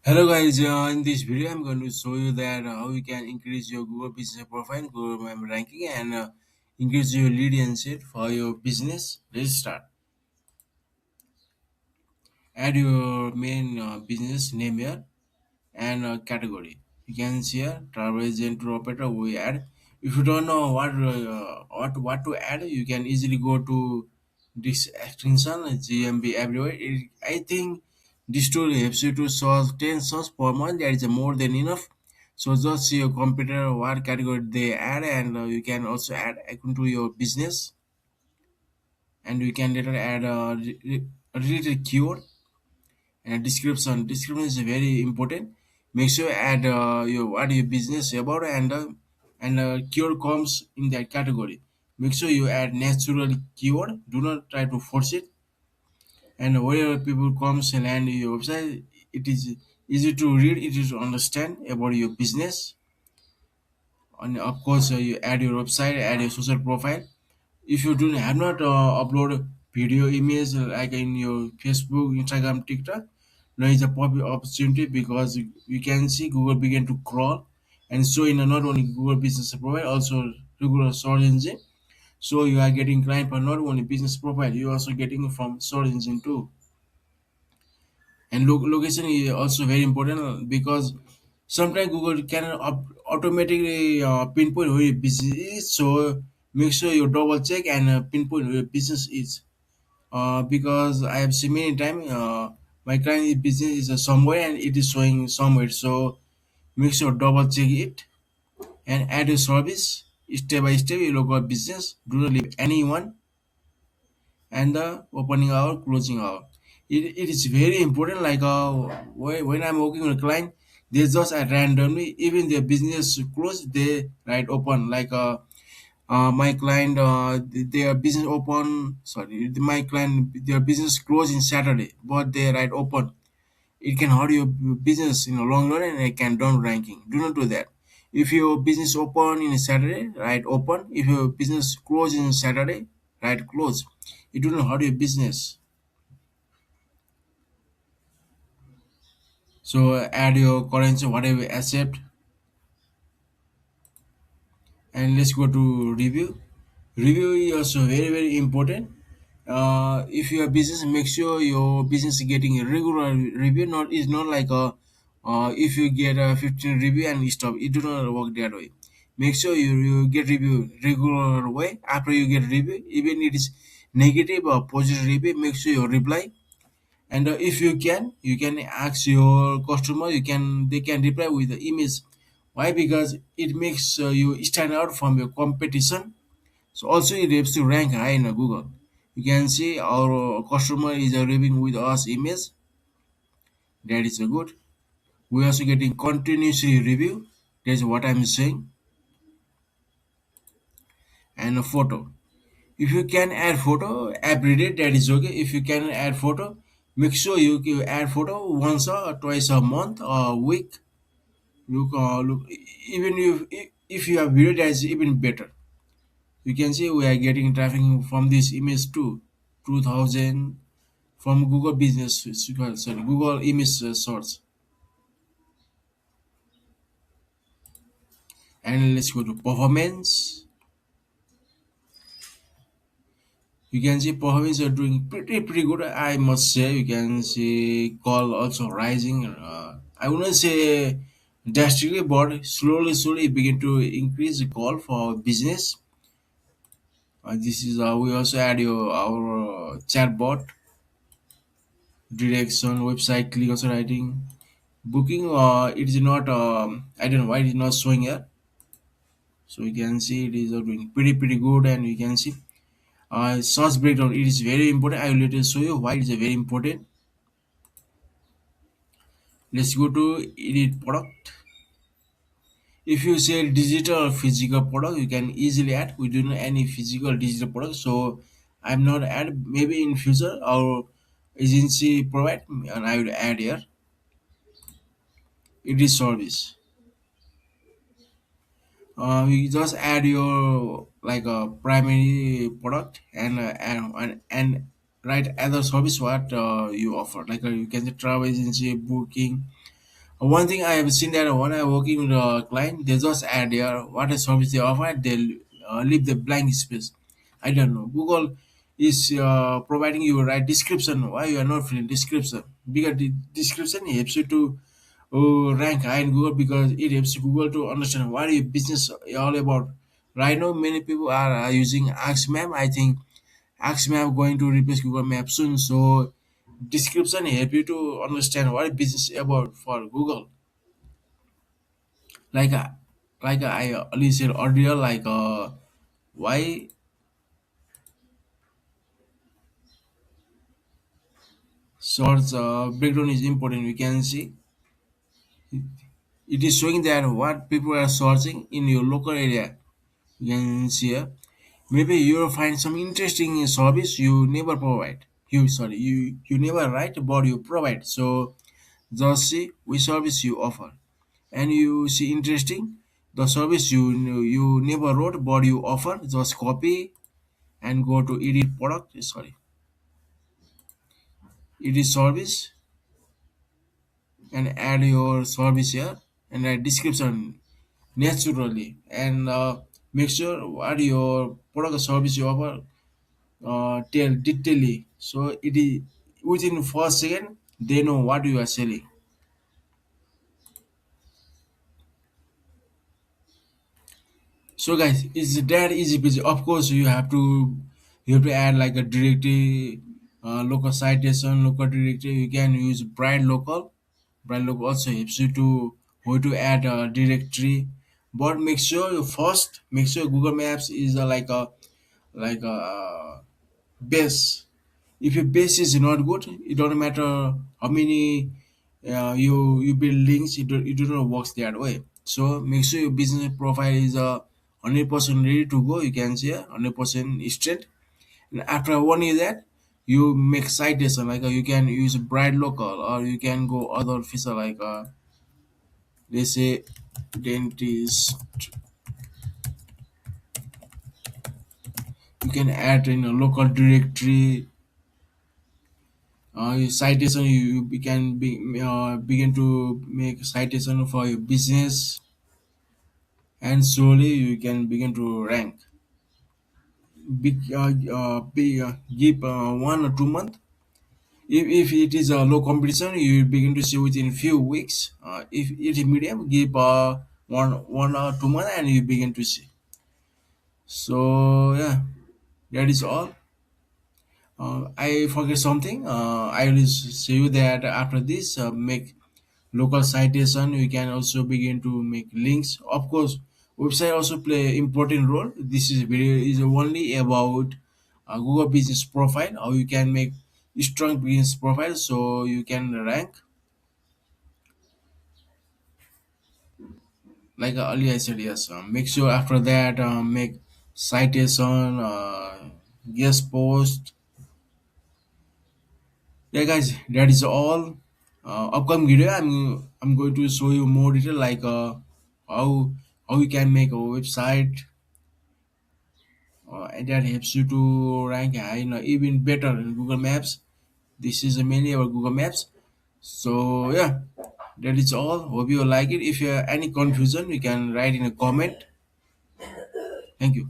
Hello guys, in this video I'm going to show you that how you can increase your Google business profile, Google member ranking and increase your lead and share for your business. Let's start. Add your main business name here and category. You can see here travel agent tour operator we add. If you don't know what to add, you can easily go to this extension GMB Everywhere. I think this tool helps you to source 10 source per month. That is more than enough. So just see your computer what category they add, and you can also add according to your business, and you can later add a related keyword and description. Description is very important. Make sure add your what your business about, and keyword comes in that category. Make sure you add natural keyword. Do not try to force it. And wherever people comes and land your website, it is easy to read, it is to understand about your business. And of course, you add your website, add your social profile. If you do have not upload video image like in your Facebook, Instagram, TikTok, now is a perfect opportunity because you can see Google begin to crawl and show in not only Google business profile, also regular search engine. So you are getting client for not only business profile, you are also getting from search engine too. And location is also very important because sometimes Google can automatically pinpoint where your business is. So make sure you double check and pinpoint where your business is. Because I have seen many times my client business is somewhere and it is showing somewhere. So make sure double check it and add your service step by step. You look at business. Do not leave anyone and the opening hour, closing hour. It is very important. Like when I'm working with a client, they just at randomly, even their business closed, they write open. Like my client, their business open. Sorry, my client, their business closed in Saturday, but they write open. It can hurt your business in the long run and it can down ranking. Do not do that. If your business open in Saturday, write open. If your business close in Saturday, write close. It will not hurt your business. So add your currency, whatever you accept, and let's go to review. Review is also very important. If your business, make sure your business is getting a regular review. Not is not like a if you get a 15 review and you stop. It do not work that way. Make sure you get review regular way. After you get review, even it is negative or positive review, make sure you reply. And if you can ask your customer. They can reply with the image. Why? Because it makes you stand out from your competition. So also it helps to rank high in Google. You can see our customer is reviewing with us image. That is good. We also getting continuously review. That's what I'm saying. And a photo. If you can add photo every day, that is okay. If you can add photo, make sure you add photo once or twice a month or a week. Look. Even if you have video, that is even better. You can see we are getting traffic from this image too. 2000 from Google Business, sorry, Google Image Source. And let's go to performance. You can see performance are doing pretty good. I must say, you can see call also rising. I wouldn't say drastically, but slowly it begin to increase the call for business. This is we also add our chatbot direction, website click also writing, booking. It is not. I don't know why it is not showing here. So you can see it is doing pretty good, and you can see source breakdown. It is very important. I will later show you why it is very important. Let's go to edit product. If you sell digital or physical product, you can easily add. We do not any physical digital product, so I'm not add. Maybe in future our agency provide, and I will add here. It is service. You just add your like a primary product and write other service what you offer. Like you can say travel agency booking, One thing I have seen that when I working with a client, they just add their what a service they offer. They leave the blank space. I don't know. Google is providing you right description. Why you are not filling description? Because the description helps you to rank high in Google because it helps Google to understand what your business all about. Right now, many people are using Ask Map. I think Ask Map going to replace Google Maps soon. So description help you to understand what business is about for Google. Like I already said earlier, why source background is important. We can see it is showing that what people are searching in your local area. You can see here. Maybe you'll find some interesting service you never provide. You never write but you provide. So just see which service you offer, and you see interesting the service you never wrote but you offer. Just copy and go to edit product. Edit service and add your service here and a description naturally and make sure what your product or service you offer tell detailedly so it is within 4 seconds they know what you are selling. So guys, it's that easy busy. Of course you have to add like a directory, local citation, local directory. You can use bright local. Bright local also helps you to how to add a directory. But make sure you first make sure Google Maps is like a base. If your base is not good, it don't matter how many you build links. It do not works that way. So make sure your business profile is 100% ready to go. You can say 100% straight. And after 1 year that you make citation you can use bright local or you can go other feature they say dentist. You can add in a local directory your citation you can begin to make citation for your business and slowly you can begin to rank give 1 or 2 months if it is a low competition you begin to see within few weeks if it is medium give 1 or 2 months and you begin to see so yeah that is all. I forget something. I will say you that after this, make local citation. We can also begin to make links. Of course, website also play important role. This is video is only about Google Business Profile. How you can make strong business profile so you can rank. Like earlier I said, yes. Make sure after that make citation, guest post. Yeah, guys, that is all. Upcoming video, I'm going to show you more detail how how you can make a website, and that helps you to rank even better in Google Maps. This is mainly about Google Maps. So yeah, that is all. Hope you like it. If you have any confusion, you can write in a comment. Thank you.